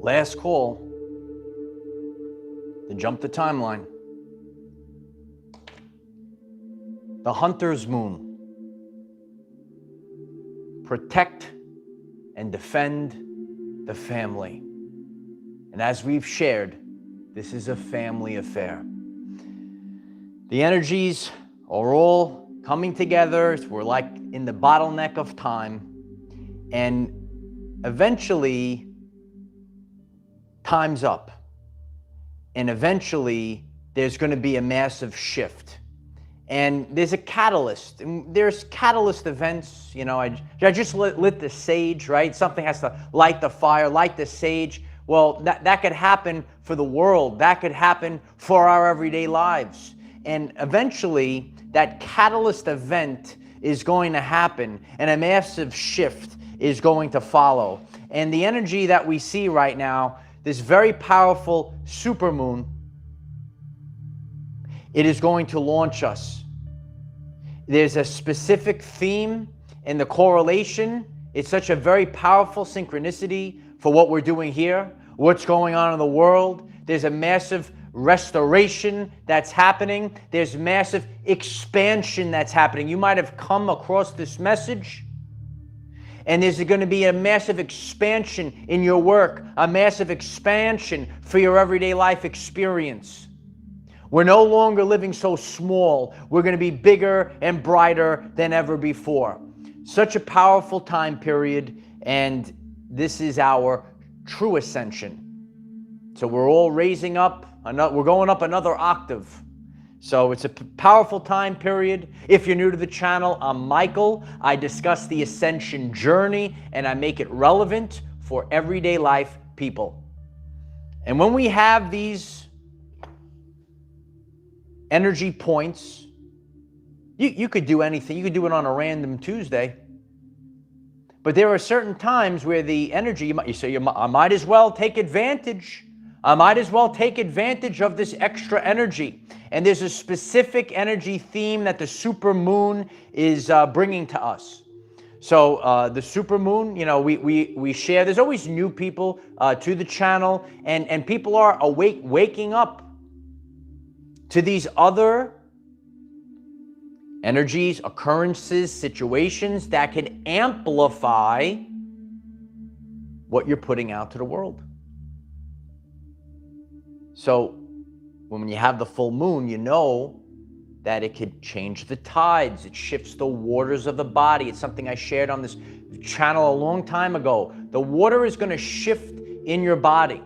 Last call to jump the timeline. The hunter's moon. Protect and defend the family. And as we've shared, this is a family affair. The energies are all coming together. We're like in the bottleneck of time. And eventually, time's up. And eventually, there's going to be a massive shift. And there's a catalyst. And there's catalyst events. You know, I just lit the sage, right? Something has to light the fire, light the sage. Well, that could happen for the world. That could happen for our everyday lives. And eventually, that catalyst event is going to happen, and a massive shift is going to follow. And the energy that we see right now, this very powerful supermoon, it is going to launch us. There's a specific theme in the correlation. It's such a very powerful synchronicity for what we're doing here, what's going on in the world. There's a massive restoration that's happening. There's massive expansion that's happening. You might have come across this message, and there's going to be a massive expansion in your work, a massive expansion for your everyday life experience. We're no longer living so small. We're going to be bigger and brighter than ever before. Such a powerful time period, and this is our true ascension. So we're all raising up, we're going up another octave. So it's a powerful time period. If you're new to the channel, I'm Michael. I discuss the ascension journey, and I make it relevant for everyday life people. And when we have these energy points, you could do anything. You could do it on a random Tuesday. But there are certain times where the energy, you say, I might as well take advantage. I might as well take advantage of this extra energy. And there's a specific energy theme that the supermoon is bringing to us. So the supermoon, you know, we share. There's always new people to the channel, and people are waking up to these other energies, occurrences, situations that can amplify what you're putting out to the world. So when you have the full moon, you know that it could change the tides. It shifts the waters of the body. It's something I shared on this channel a long time ago. The water is going to shift in your body.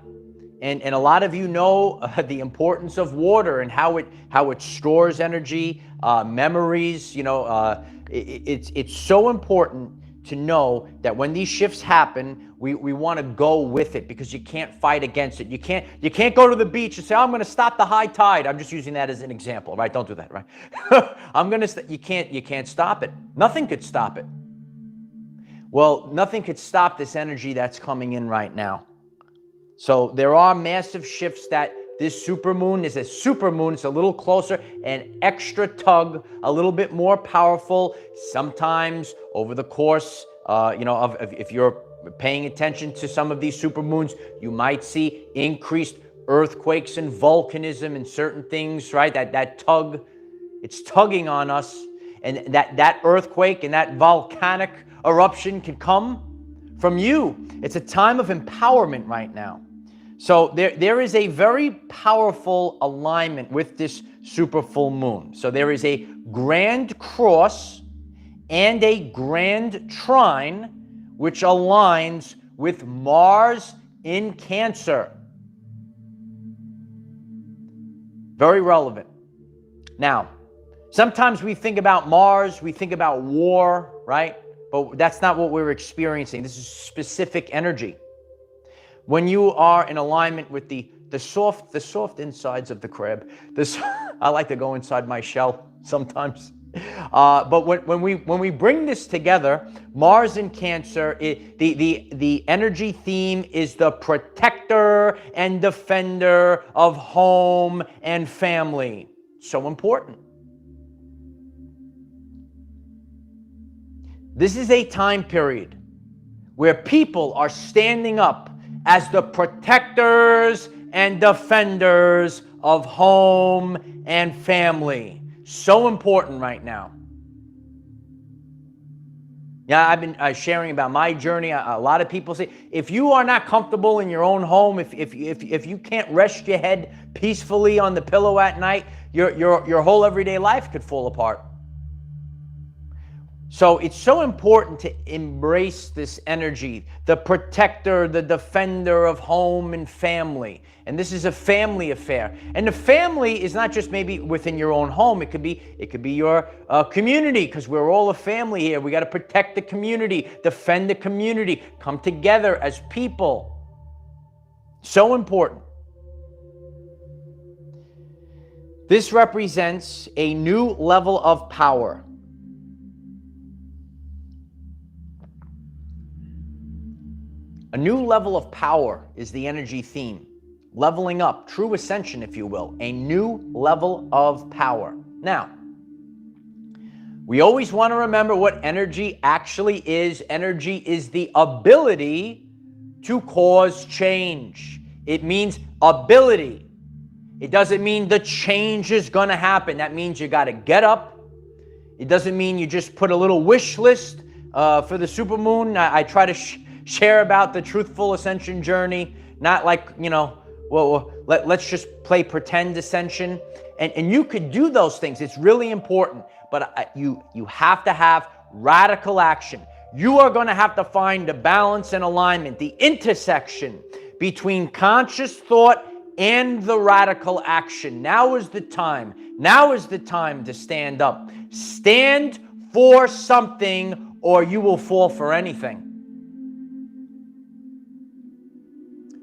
And a lot of you know the importance of water and how it stores energy, memories. You know, it's so important to know that when these shifts happen, we want to go with it, because you can't fight against it. You can't go to the beach and say, I'm going to stop the high tide. I'm just using that as an example, right? Don't do that, right? You can't stop it. Nothing could stop it. Well, nothing could stop this energy that's coming in right now. So there are massive shifts that this supermoon is a supermoon. It's a little closer, an extra tug, a little bit more powerful. Sometimes over the course, if you're paying attention to some of these supermoons, you might see increased earthquakes and volcanism and certain things, right? That tug, it's tugging on us. And that earthquake and that volcanic eruption can come from you. It's a time of empowerment right now. So there is a very powerful alignment with this super full moon. So there is a grand cross and a grand trine, which aligns with Mars in Cancer. Very relevant. Now, sometimes we think about Mars, we think about war, right? But that's not what we're experiencing. This is specific energy. When you are in alignment with the soft insides of the crab, I like to go inside my shell sometimes. But when we bring this together, Mars in Cancer, the energy theme is the protector and defender of home and family. So important. This is a time period where people are standing up as the protectors and defenders of home and family. So important right now. Yeah, I've been sharing about my journey. A lot of people say, if you are not comfortable in your own home, if you can't rest your head peacefully on the pillow at night, your whole everyday life could fall apart. So it's so important to embrace this energy, the protector, the defender of home and family. And this is a family affair. And the family is not just maybe within your own home. It could be your community, because we're all a family here. We got to protect the community, defend the community, come together as people. So important. This represents a new level of power. A new level of power is the energy theme. Leveling up, true ascension, if you will. A new level of power. Now, we always want to remember what energy actually is. Energy is the ability to cause change. It means ability. It doesn't mean the change is going to happen. That means you got to get up. It doesn't mean you just put a little wish list for the supermoon. I try to share about the truthful ascension journey, not like, let's just play pretend ascension. And you could do those things. It's really important. But you have to have radical action. You are going to have to find the balance and alignment, the intersection between conscious thought and the radical action. Now is the time. Now is the time to stand up. Stand for something, or you will fall for anything.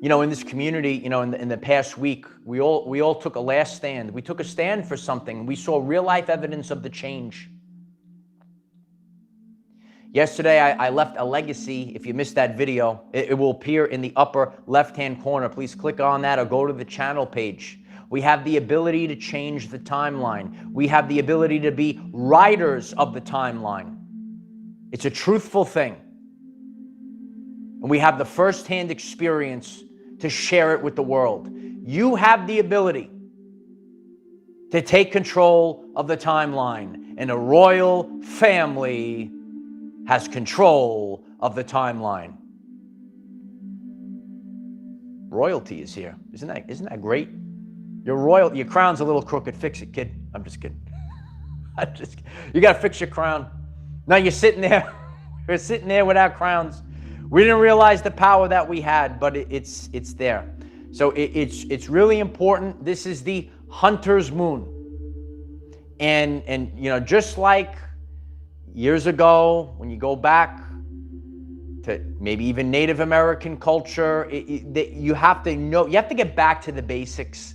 In this community, in the past week, we all took a last stand. We took a stand for something. We saw real life evidence of the change. Yesterday, I left a legacy. If you missed that video, it will appear in the upper left-hand corner. Please click on that or go to the channel page. We have the ability to change the timeline. We have the ability to be writers of the timeline. It's a truthful thing. And we have the first-hand experience to share it with the world. You have the ability to take control of the timeline, and a royal family has control of the timeline. Royalty is here. Isn't that great? You're royal. Your crown's a little crooked. Fix it, kid. I'm just kidding. You got to fix your crown. Now you're sitting there. We're sitting there without crowns. We didn't realize the power that we had, but it's there. So it's really important. This is the hunter's moon. And just like years ago, when you go back to maybe even Native American culture, you have to get back to the basics.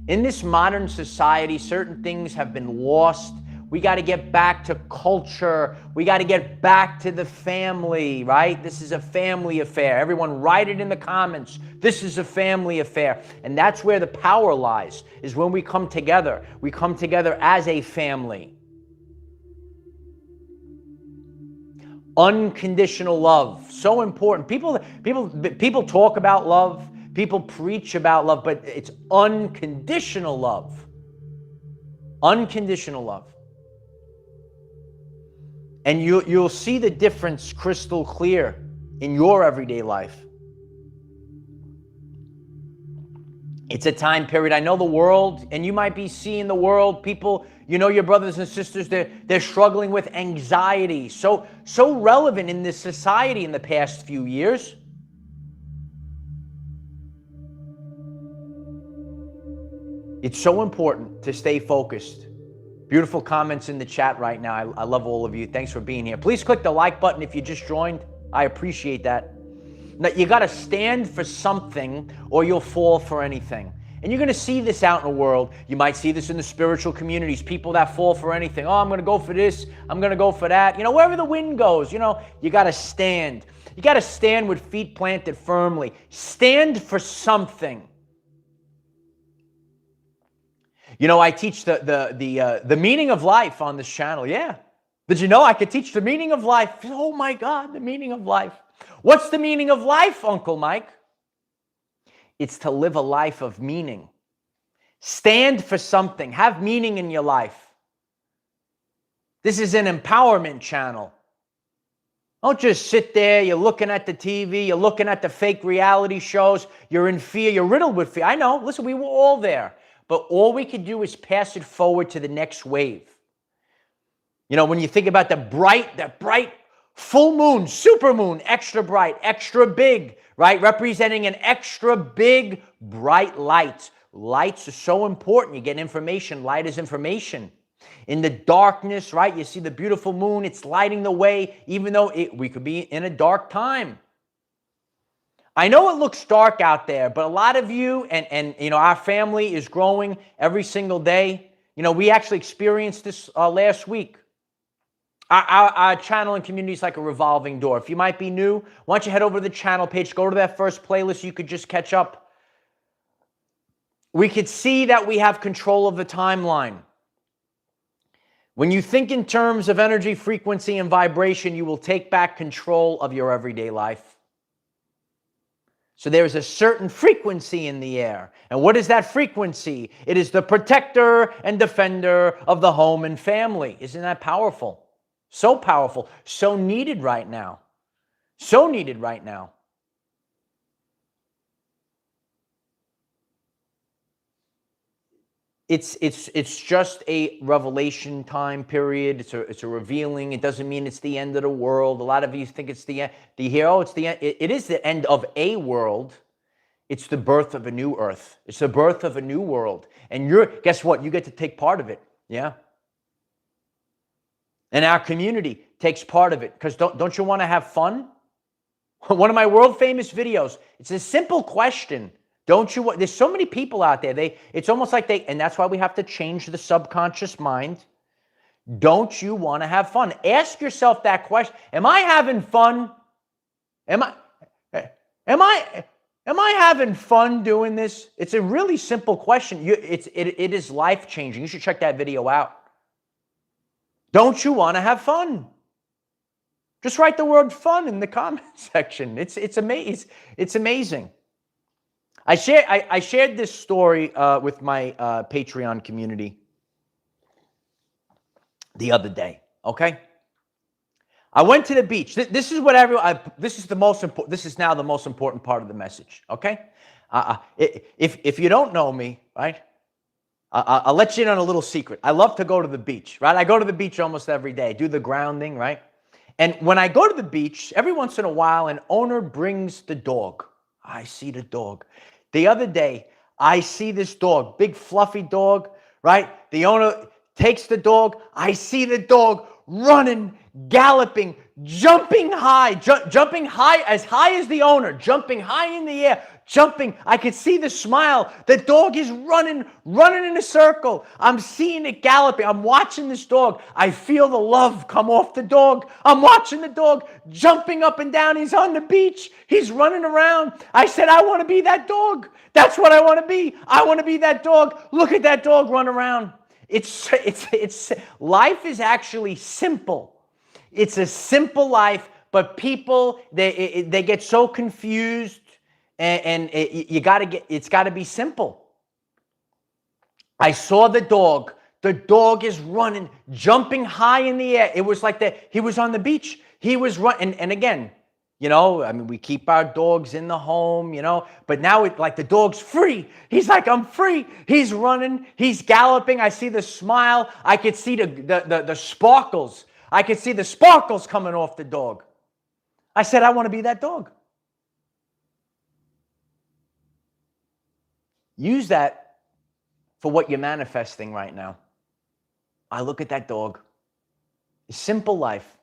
In this modern society, certain things have been lost. We got to get back to culture. We got to get back to the family, right? This is a family affair. Everyone write it in the comments. This is a family affair. And that's where the power lies, is when we come together. We come together as a family. Unconditional love, so important. People talk about love. People preach about love, but it's unconditional love. Unconditional love. And you'll see the difference crystal clear in your everyday life. It's a time period. I know the world, and you might be seeing the world, people, your brothers and sisters, they're struggling with anxiety. So relevant in this society in the past few years. It's so important to stay focused. Beautiful comments in the chat right now. I love all of you. Thanks for being here. Please click the like button if you just joined. I appreciate that. Now, you got to stand for something or you'll fall for anything. And you're going to see this out in the world. You might see this in the spiritual communities, people that fall for anything. Oh, I'm going to go for this. I'm going to go for that. Wherever the wind goes, you got to stand. You got to stand with feet planted firmly. Stand for something. I teach the meaning of life on this channel. Yeah. Did you know I could teach the meaning of life? Oh my God, the meaning of life. What's the meaning of life, Uncle Mike? It's to live a life of meaning. Stand for something. Have meaning in your life. This is an empowerment channel. Don't just sit there, you're looking at the TV, you're looking at the fake reality shows, you're in fear, you're riddled with fear. I know, listen, we were all there. But all we can do is pass it forward to the next wave. You know, when you think about that bright full moon, super moon, extra bright, extra big, right? Representing an extra big, bright light. Lights are so important. You get information. Light is information. In the darkness, right? You see the beautiful moon. It's lighting the way, even though we could be in a dark time. I know it looks dark out there, but a lot of you and you know, our family is growing every single day. You know, we actually experienced this last week. Our channel and community is like a revolving door. If you might be new, why don't you head over to the channel page, go to that first playlist, you could just catch up. We could see that we have control of the timeline. When you think in terms of energy, frequency, and vibration, you will take back control of your everyday life. So there is a certain frequency in the air. And what is that frequency? It is the protector and defender of the home and family. Isn't that powerful? So powerful. So needed right now. So needed right now. It's just a revelation time period. It's a revealing. It doesn't mean it's the end of the world. A lot of you think it's the end. Do you hear? Oh, it's the end. It is the end of a world. It's the birth of a new earth. It's the birth of a new world. And guess what? You get to take part of it. Yeah. And our community takes part of it. Because don't you want to have fun? One of my world famous videos. It's a simple question. Don't you want, there's so many people out there, it's almost like and that's why we have to change the subconscious mind. Don't you want to have fun? Ask yourself that question. Am I having fun? Am I having fun doing this? It's a really simple question. It is life-changing. You should check that video out. Don't you want to have fun? Just write the word fun in the comment section. It's amazing. It's amazing. I shared this story with my Patreon community the other day. Okay, I went to the beach. This is what this is the most important. This is now the most important part of the message. Okay, if you don't know me, right, I'll let you in on a little secret. I love to go to the beach. Right, I go to the beach almost every day. Do the grounding. Right, and when I go to the beach, every once in a while, an owner brings the dog. I see the dog. The other day, I see this dog, big fluffy dog, right? The owner takes the dog. I see the dog running, galloping, jumping high, jumping high as the owner, jumping high in the air, jumping. I could see the smile. The dog is running in a circle. I'm seeing it galloping. I'm watching this dog. I feel the love come off the dog. I'm watching the dog jumping up and down. He's on the beach. He's running around. I said, I want to be that dog. That's what I want to be. I want to be that dog. Look at that dog run around. It's life is actually simple. It's a simple life, but people, they get so confused. And it's got to be simple. I saw the dog. The dog is running, jumping high in the air. It was like he was on the beach. He was running. And again, you know, I mean, we keep our dogs in the home, you know, but now it's like the dog's free. He's like, I'm free. He's running. He's galloping. I see the smile. I could see the sparkles. I could see the sparkles coming off the dog. I said, I want to be that dog. Use that for what you're manifesting right now. I look at that dog. Simple life.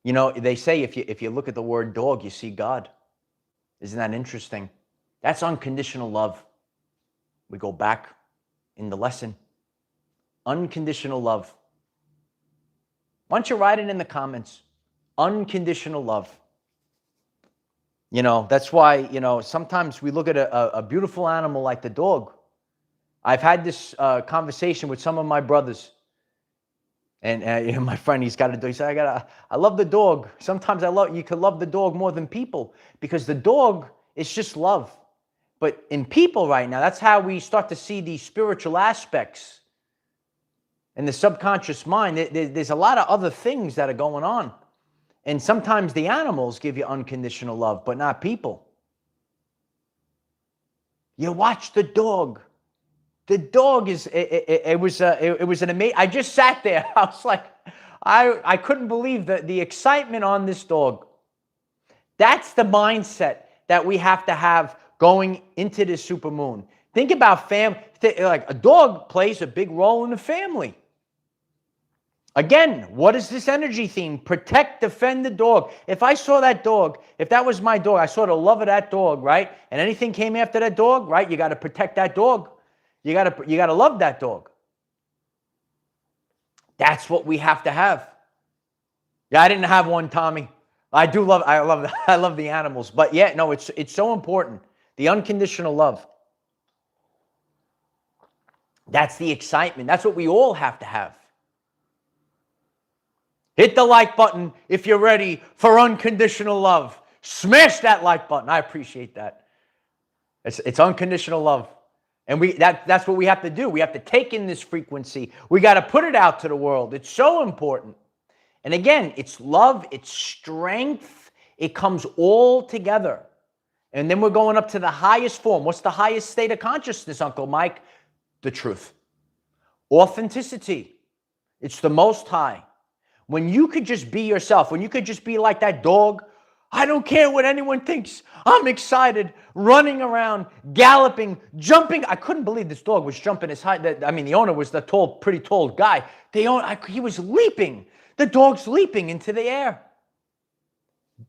You know, they say if you look at the word dog, you see God. Isn't that interesting? That's unconditional love. We go back in the lesson. Unconditional love. Why don't you write it in the comments? Unconditional love. You know, that's why, you know, sometimes we look at a beautiful animal like the dog. I've had this conversation with some of my brothers. And you know, my friend, he's got a dog. He said, I love the dog. Sometimes you can love the dog more than people because the dog It's just love. But in people right now, that's how we start to see these spiritual aspects in the subconscious mind. There's a lot of other things that are going on. And sometimes the animals give you unconditional love, but not people. You watch the dog. The dog is, it was an amazing, I just sat there. I was like, I couldn't believe the excitement on this dog. That's the mindset that we have to have going into this supermoon. Think about like a dog plays a big role in the family. Again, what is this energy theme? Protect, defend the dog. If I saw that dog, if that was my dog, I saw the love of that dog, right? And anything came after that dog, right? You got to protect that dog. You got to love that dog. That's what we have to have. Yeah, I didn't have one, Tommy. I love the animals, but yeah, no, it's so important. The unconditional love. That's the excitement. That's what we all have to have. Hit the like button if you're ready for unconditional love. Smash that like button. I appreciate that. It's unconditional love. And that's what we have to do. We have to take in this frequency. We got to put it out to the world. It's so important. And again, it's love, it's strength. It comes all together. And then we're going up to the highest form. What's the highest state of consciousness, Uncle Mike? The truth. Authenticity. It's the most high. When you could just be yourself, when you could just be like that dog, I don't care what anyone thinks. I'm excited, running around, galloping, jumping. I couldn't believe this dog was jumping as high. I mean, the owner was the pretty tall guy. He was leaping. The dog's leaping into the air.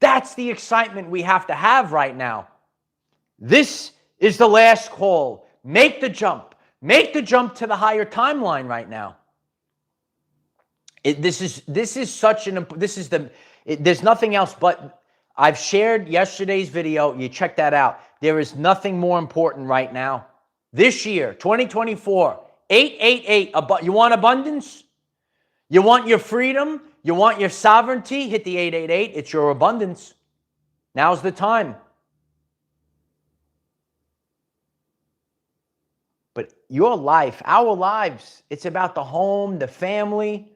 That's the excitement we have to have right now. This is the last call. Make the jump. Make the jump to the higher timeline right now. There's nothing else but, I've shared yesterday's video. You check that out. There is nothing more important right now. This year, 2024, 888. You want abundance? You want your freedom? You want your sovereignty? Hit the 888. It's your abundance. Now's the time. But your life, our lives, it's about the home, the family.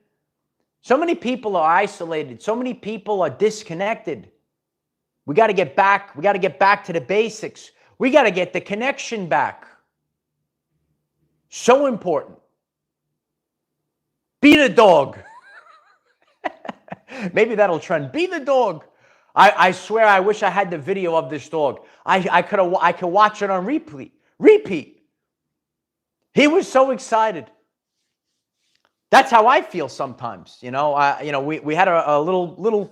So many people are isolated. So many people are disconnected. We got to get back. We got to get back to the basics. We got to get the connection back. So important. Be the dog. Maybe that'll trend. Be the dog. I swear, I wish I had the video of this dog. I could watch it on repeat. He was so excited. That's how I feel sometimes. We had a little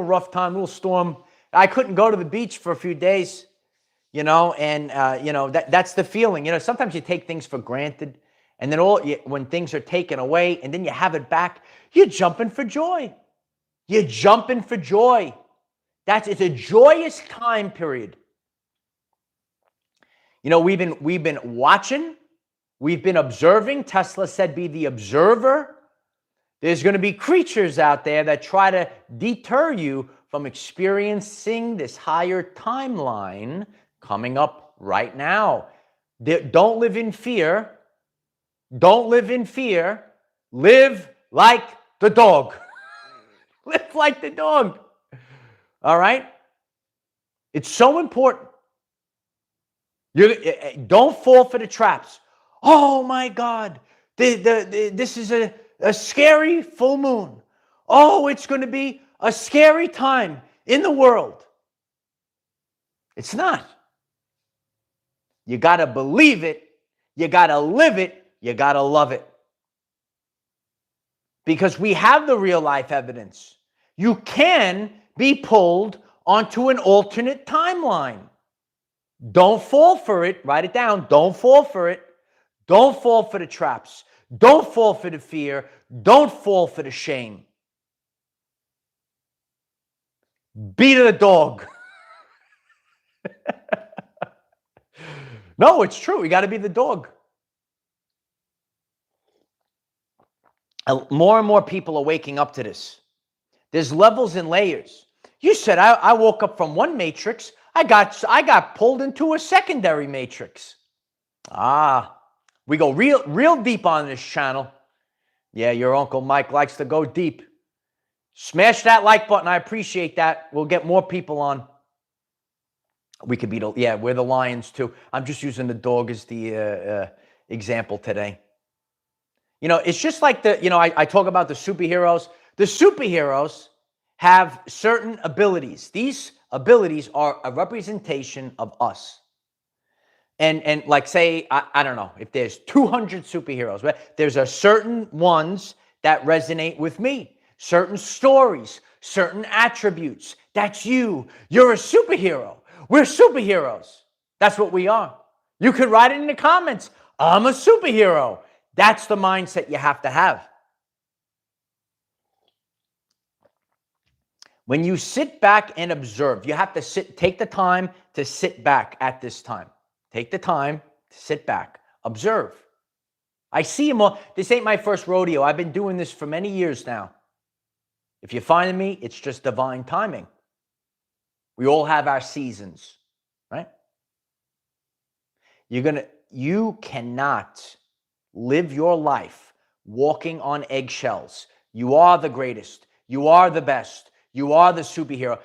rough time, little storm. I couldn't go to the beach for a few days, and that's the feeling. Sometimes you take things for granted, and then when things are taken away and then you have it back, you're jumping for joy. You're jumping for joy. It's a joyous time period. We've been watching. We've been observing. Tesla said, be the observer. There's going to be creatures out there that try to deter you from experiencing this higher timeline coming up right now. Don't live in fear. Don't live in fear. Live like the dog. Live like the dog. All right? It's so important. Don't fall for the traps. Oh my God, this is a scary full moon. Oh, it's going to be a scary time in the world. It's not. You got to believe it. You got to live it. You got to love it. Because we have the real life evidence. You can be pulled onto an alternate timeline. Don't fall for it. Write it down. Don't fall for it. Don't fall for the traps. Don't fall for the fear. Don't fall for the shame. Be the dog. No, it's true. You got to be the dog. More and more people are waking up to this. There's levels and layers. You said I woke up from one matrix. I got pulled into a secondary matrix. We go real deep on this channel. Yeah, your Uncle Mike likes to go deep. Smash that like button. I appreciate that. We'll get more people on. We could be we're the lions too. I'm just using the dog as the example today. You know, it's just like I talk about the superheroes. The superheroes have certain abilities. These abilities are a representation of us. And like say, I don't know, if there's 200 superheroes, right? There's a certain ones that resonate with me. Certain stories, certain attributes. That's you. You're a superhero. We're superheroes. That's what we are. You could write it in the comments. I'm a superhero. That's the mindset you have to have. When you sit back and observe, you have to take the time to sit back at this time. Take the time to sit back, observe. I see them all. This ain't my first rodeo. I've been doing this for many years now. If you find me, it's just divine timing. We all have our seasons, right? You cannot live your life walking on eggshells. You are the greatest. You are the best. You are the superhero.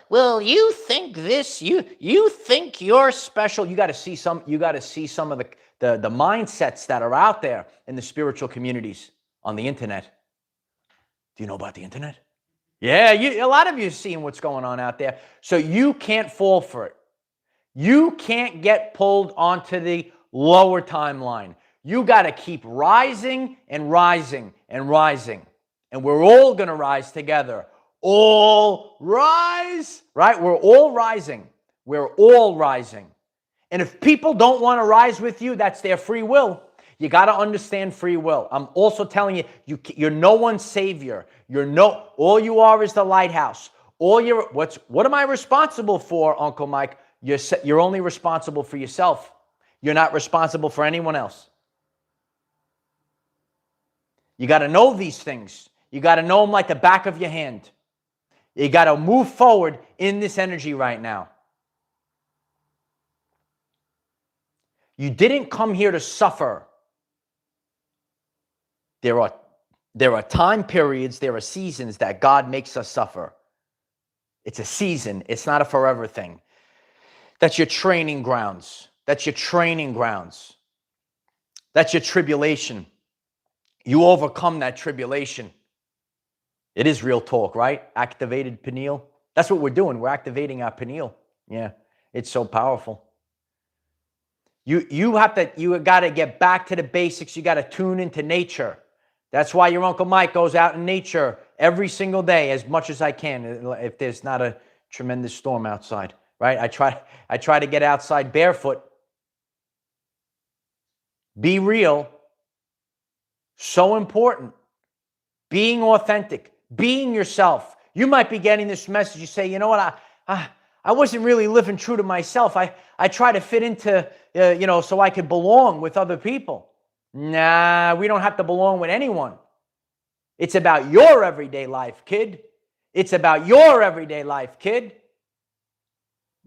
Well, you think this, you think you're special. You got to see some of the mindsets that are out there in the spiritual communities on the internet. Do you know about the internet? Yeah, a lot of you are seeing what's going on out there. So you can't fall for it. You can't get pulled onto the lower timeline. You got to keep rising and rising and rising. And we're all going to rise together. All rise, right? We're all rising. We're all rising. And if people don't want to rise with you, that's their free will. You got to understand free will. I'm also telling you, you're no one's savior. All you are is the lighthouse. What am I responsible for, Uncle Mike? You're only responsible for yourself. You're not responsible for anyone else. You got to know these things. You got to know them like the back of your hand. You got to move forward in this energy right now. You didn't come here to suffer. There are time periods, there are seasons that God makes us suffer. It's a season. It's not a forever thing. That's your training grounds. That's your training grounds. That's your tribulation. You overcome that tribulation. It is real talk, right? Activated pineal. That's what we're doing. We're activating our pineal. Yeah, it's so powerful. You got to get back to the basics. You got to tune into nature. That's why your Uncle Mike goes out in nature every single day as much as I can, if there's not a tremendous storm outside, right? I try to get outside barefoot. Be real. So important. Being authentic. Being yourself. You might be getting this message. You say, you know what? I wasn't really living true to myself. I try to fit into, so I could belong with other people. Nah, we don't have to belong with anyone. It's about your everyday life, kid. It's about your everyday life, kid.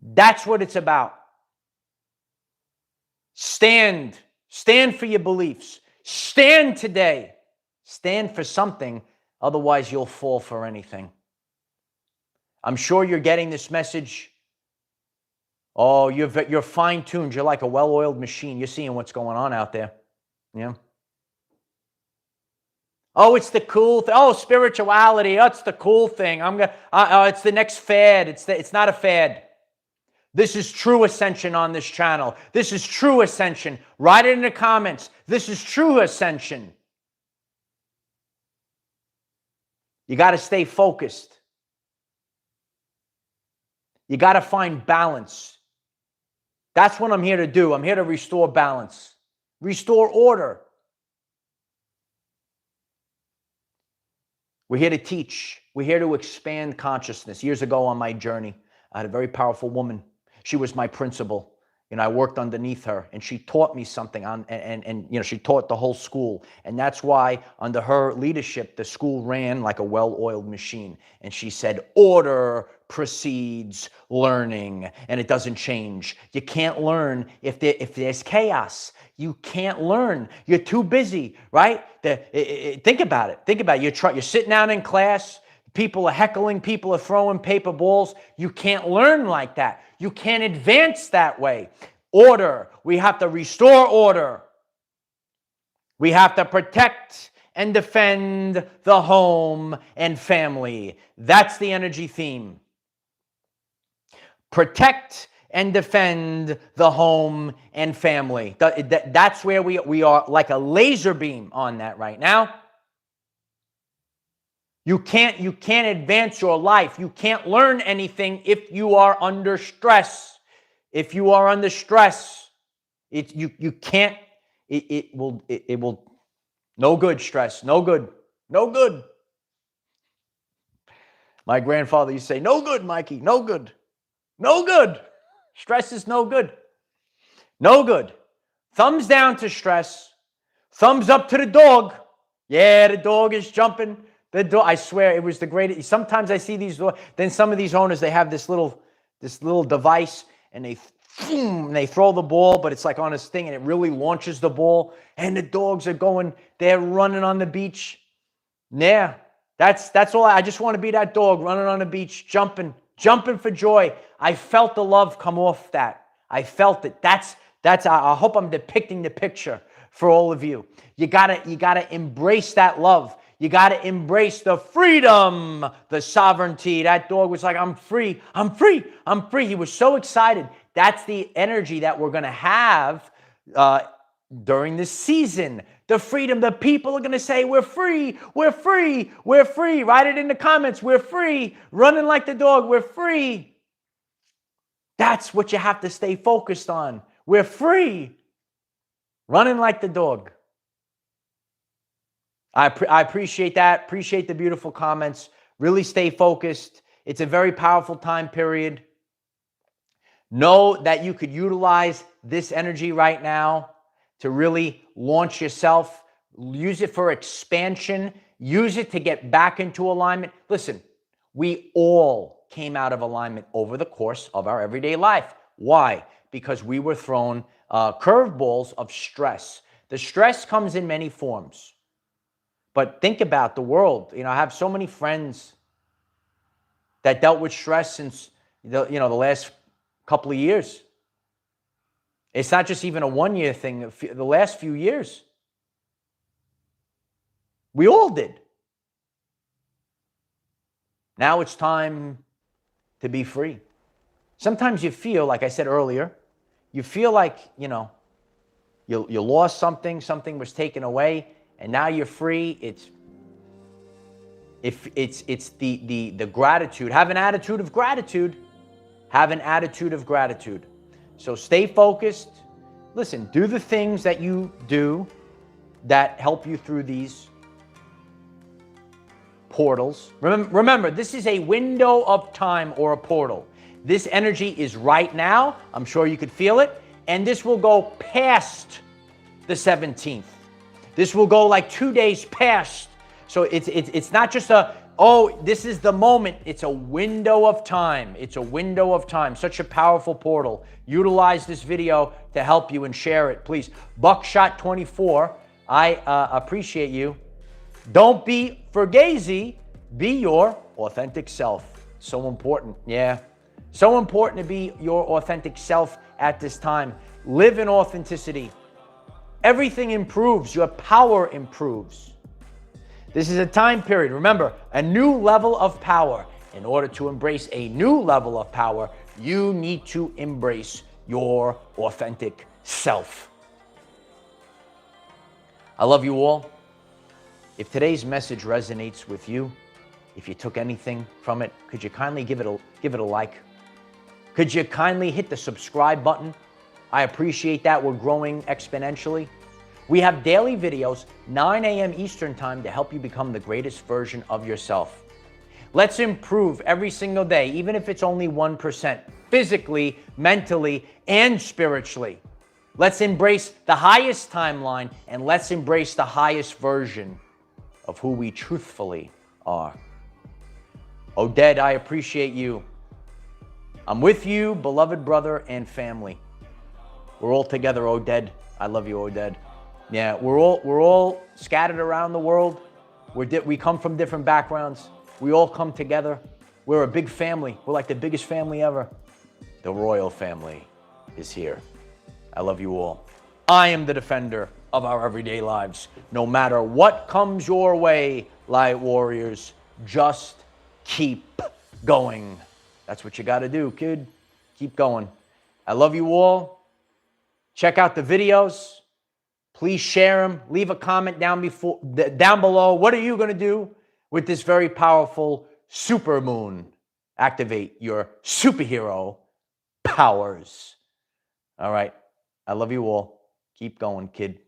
That's what it's about. Stand for your beliefs. Stand today. Stand for something, otherwise you'll fall for anything. I'm sure you're getting this message. Oh, you're fine-tuned. You're like a well-oiled machine. You're seeing what's going on out there. Yeah. Oh, it's the cool thing. Oh, spirituality. That's the cool thing. It's the next fad. It's not a fad. This is true ascension on this channel. This is true ascension. Write it in the comments. This is true ascension. You got to stay focused. You got to find balance. That's what I'm here to do. I'm here to restore balance, restore order. We're here to teach. We're here to expand consciousness. Years ago on my journey, I had a very powerful woman. She was my principal. I worked underneath her, and she taught me something and she taught the whole school. And that's why under her leadership, the school ran like a well-oiled machine. And she said, order precedes learning, and it doesn't change. You can't learn if there's chaos. You can't learn. You're too busy, right? Think about it. Think about it. You're sitting down in class. People are heckling. People are throwing paper balls. You can't learn like that. You can't advance that way. Order. We have to restore order. We have to protect and defend the home and family. That's the energy theme. Protect and defend the home and family. That's where we are, like a laser beam on that right now. You can't advance your life. You can't learn anything if you are under stress. If you are under stress, you can't. It will. No good. Stress. No good. No good. My grandfather used to say, "No good, Mikey. No good. No good. Stress is no good. No good. Thumbs down to stress. Thumbs up to the dog. Yeah, the dog is jumping." I swear it was the greatest. Sometimes I see these. Then some of these owners, they have this little device, and they throw the ball, but it's like on this thing, and it really launches the ball. And the dogs are they're running on the beach. Yeah, that's all. I just want to be that dog running on the beach, jumping for joy. I felt the love come off that. I felt it. That's. I hope I'm depicting the picture for all of you. You gotta embrace that love. You got to embrace the freedom, the sovereignty. That dog was like, I'm free, I'm free, I'm free. He was so excited. That's the energy that we're going to have during this season. The freedom, the people are going to say, we're free, we're free, we're free. Write it in the comments, we're free. Running like the dog, we're free. That's what you have to stay focused on. We're free. Running like the dog. I appreciate that. Appreciate the beautiful comments. Really stay focused. It's a very powerful time period. Know that you could utilize this energy right now to really launch yourself. Use it for expansion. Use it to get back into alignment. Listen, we all came out of alignment over the course of our everyday life. Why? Because we were thrown curveballs of stress. The stress comes in many forms. But think about the world. I have so many friends that dealt with stress since the last couple of years. It's not just even a one-year thing. The last few years, we all did. Now it's time to be free. Sometimes you feel, like I said earlier, you feel like you lost something. Something was taken away. And now you're free. It's the gratitude. Have an attitude of gratitude. Have an attitude of gratitude. So stay focused. Listen, do the things that you do that help you through these portals. Remember, this is a window of time or a portal. This energy is right now. I'm sure you could feel it. And this will go past the 17th. This will go like 2 days past. So it's not just this is the moment. It's a window of time. It's a window of time. Such a powerful portal. Utilize this video to help you and share it, please. Buckshot24, I appreciate you. Don't be fugazi. Be your authentic self. So important. Yeah. So important to be your authentic self at this time. Live in authenticity. Everything improves. Your power improves. This is a time period. Remember, a new level of power. In order to embrace a new level of power, you need to embrace your authentic self. I love you all. If today's message resonates with you, if you took anything from it, could you kindly give it a like? Could you kindly hit the subscribe button? I appreciate that. We're growing exponentially. We have daily videos, 9 a.m. Eastern time, to help you become the greatest version of yourself. Let's improve every single day, even if it's only 1%, physically, mentally, and spiritually. Let's embrace the highest timeline, and let's embrace the highest version of who we truthfully are. Oded, I appreciate you. I'm with you, beloved brother and family. We're all together, Oded. I love you, Oded. Yeah, we're all scattered around the world. We come from different backgrounds. We all come together. We're a big family. We're like the biggest family ever. The royal family is here. I love you all. I am the defender of our everyday lives. No matter what comes your way, light warriors, just keep going. That's what you got to do, kid. Keep going. I love you all. Check out the videos. Please share them. Leave a comment down below. What are you going to do with this very powerful super moon? Activate your superhero powers. All right. I love you all. Keep going, kid.